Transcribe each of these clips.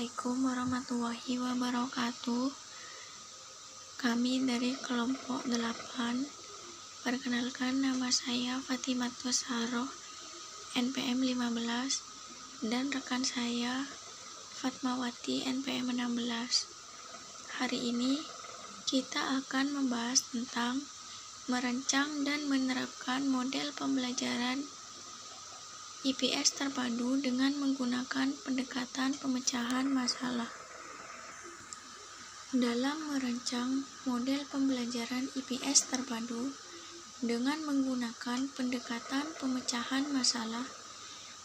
Assalamualaikum warahmatullahi wabarakatuh. Kami dari kelompok 8. Perkenalkan, nama saya Fatimatus Saroh, NPM 15, dan rekan saya Fatmawati, NPM 16. Hari ini kita akan membahas tentang merancang dan menerapkan model pembelajaran IPS terpadu dengan menggunakan pendekatan pemecahan masalah. Dalam merancang model pembelajaran IPS terpadu dengan menggunakan pendekatan pemecahan masalah,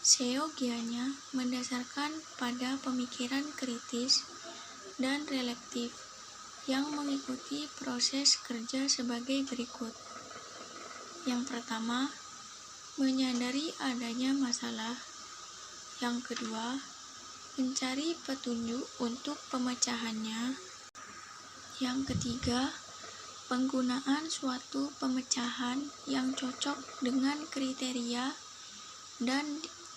seyogianya mendasarkan pada pemikiran kritis dan reflektif yang mengikuti proses kerja sebagai berikut. Yang pertama, menyadari adanya masalah. Yang kedua, mencari petunjuk untuk pemecahannya. Yang ketiga, penggunaan suatu pemecahan yang cocok dengan kriteria dan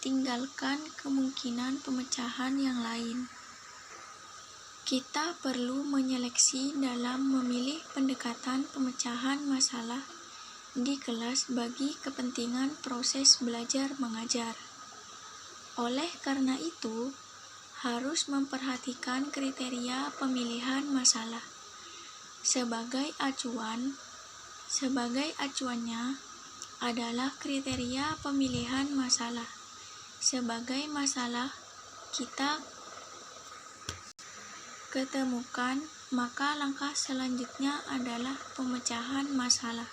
tinggalkan kemungkinan pemecahan yang lain. Kita perlu menyeleksi dalam memilih pendekatan pemecahan masalah di kelas bagi kepentingan proses belajar mengajar. Oleh karena itu, harus memperhatikan kriteria pemilihan masalah. Sebagai acuannya adalah kriteria pemilihan masalah. Sebagai masalah kita ketemukan, maka langkah selanjutnya adalah pemecahan masalah.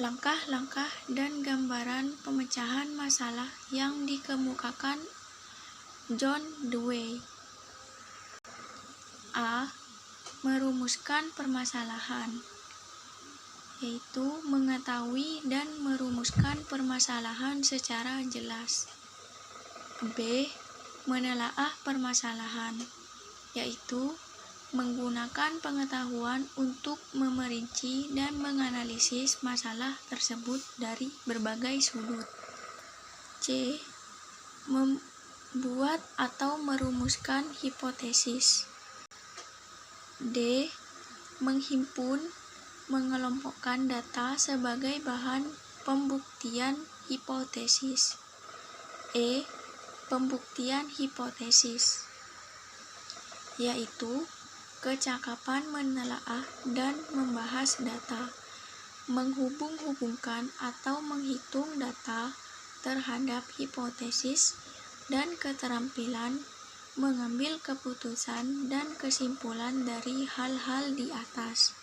Langkah-langkah dan gambaran pemecahan masalah yang dikemukakan John Dewey. A. Merumuskan permasalahan, yaitu mengetahui dan merumuskan permasalahan secara jelas. B. Menelaah permasalahan, yaitu menggunakan pengetahuan untuk memerinci dan menganalisis masalah tersebut dari berbagai sudut. C. Membuat atau merumuskan hipotesis. D. Menghimpun, mengelompokkan data sebagai bahan pembuktian hipotesis. E. Pembuktian hipotesis, yaitu kecakapan menelaah dan membahas data, menghubung-hubungkan atau menghitung data terhadap hipotesis, dan keterampilan mengambil keputusan dan kesimpulan dari hal-hal di atas.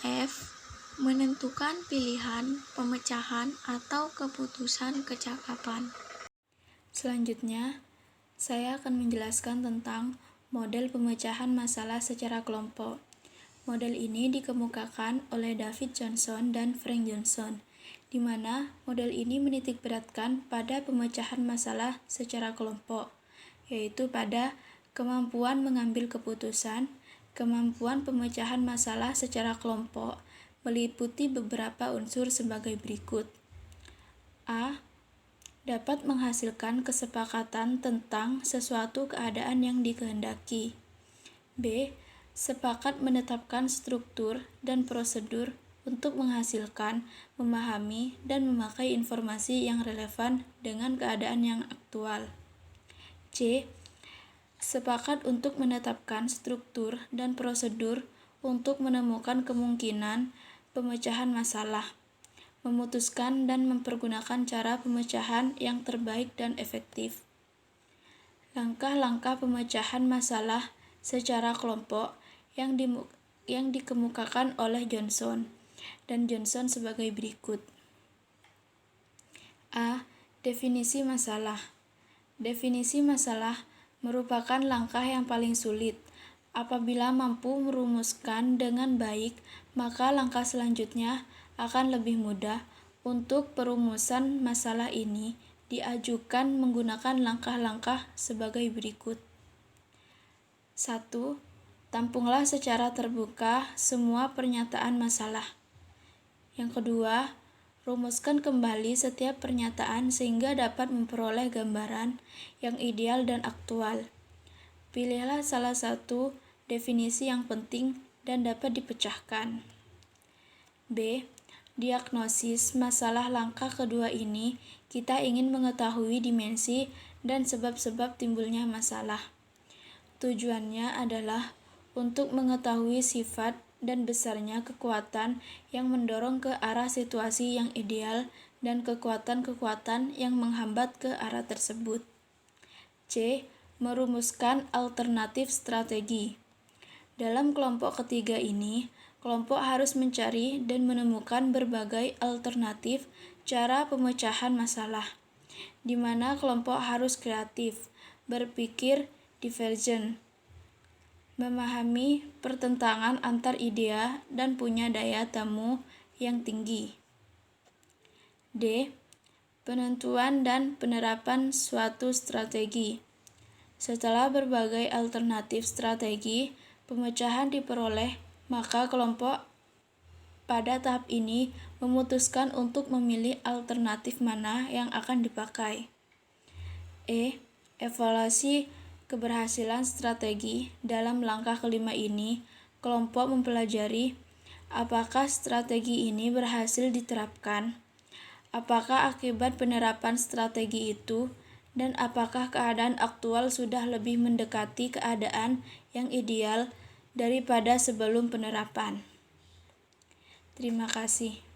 F. Menentukan pilihan, pemecahan, atau keputusan kecakapan. Selanjutnya, saya akan menjelaskan tentang model pemecahan masalah secara kelompok. Model ini dikemukakan oleh David Johnson dan Frank Johnson, di mana model ini menitikberatkan pada pemecahan masalah secara kelompok, yaitu pada kemampuan mengambil keputusan. Kemampuan pemecahan masalah secara kelompok meliputi beberapa unsur sebagai berikut. A. Dapat menghasilkan kesepakatan tentang sesuatu keadaan yang dikehendaki. B. Sepakat menetapkan struktur dan prosedur untuk menghasilkan, memahami, dan memakai informasi yang relevan dengan keadaan yang aktual. C. Sepakat untuk menetapkan struktur dan prosedur untuk menemukan kemungkinan pemecahan masalah, memutuskan dan mempergunakan cara pemecahan yang terbaik dan efektif. Langkah-langkah pemecahan masalah secara kelompok yang dikemukakan oleh Johnson dan Johnson sebagai berikut. A. Definisi masalah. Definisi masalah merupakan langkah yang paling sulit. Apabila mampu merumuskan dengan baik, maka langkah selanjutnya akan lebih mudah. Untuk perumusan masalah ini diajukan menggunakan langkah-langkah sebagai berikut. 1. Tampunglah secara terbuka semua pernyataan masalah. Yang kedua, Rumuskan kembali setiap pernyataan sehingga dapat memperoleh gambaran yang ideal dan aktual. Pilihlah salah satu definisi yang penting dan dapat dipecahkan. B. Diagnosis masalah. Langkah kedua ini, kita ingin mengetahui dimensi dan sebab-sebab timbulnya masalah. Tujuannya adalah untuk mengetahui sifat dan besarnya kekuatan yang mendorong ke arah situasi yang ideal dan kekuatan-kekuatan yang menghambat ke arah tersebut. C. Merumuskan alternatif strategi. Dalam kelompok ketiga ini, kelompok harus mencari dan menemukan berbagai alternatif cara pemecahan masalah, di mana kelompok harus kreatif, berpikir divergen, memahami pertentangan antar idea, dan punya daya temu yang tinggi. D. Penentuan dan penerapan suatu strategi. Setelah berbagai alternatif strategi pemecahan diperoleh, maka kelompok pada tahap ini memutuskan untuk memilih alternatif mana yang akan dipakai. E. Evaluasi keberhasilan strategi. Dalam langkah kelima ini, kelompok mempelajari apakah strategi ini berhasil diterapkan, apakah akibat penerapan strategi itu, dan apakah keadaan aktual sudah lebih mendekati keadaan yang ideal daripada sebelum penerapan. Terima kasih.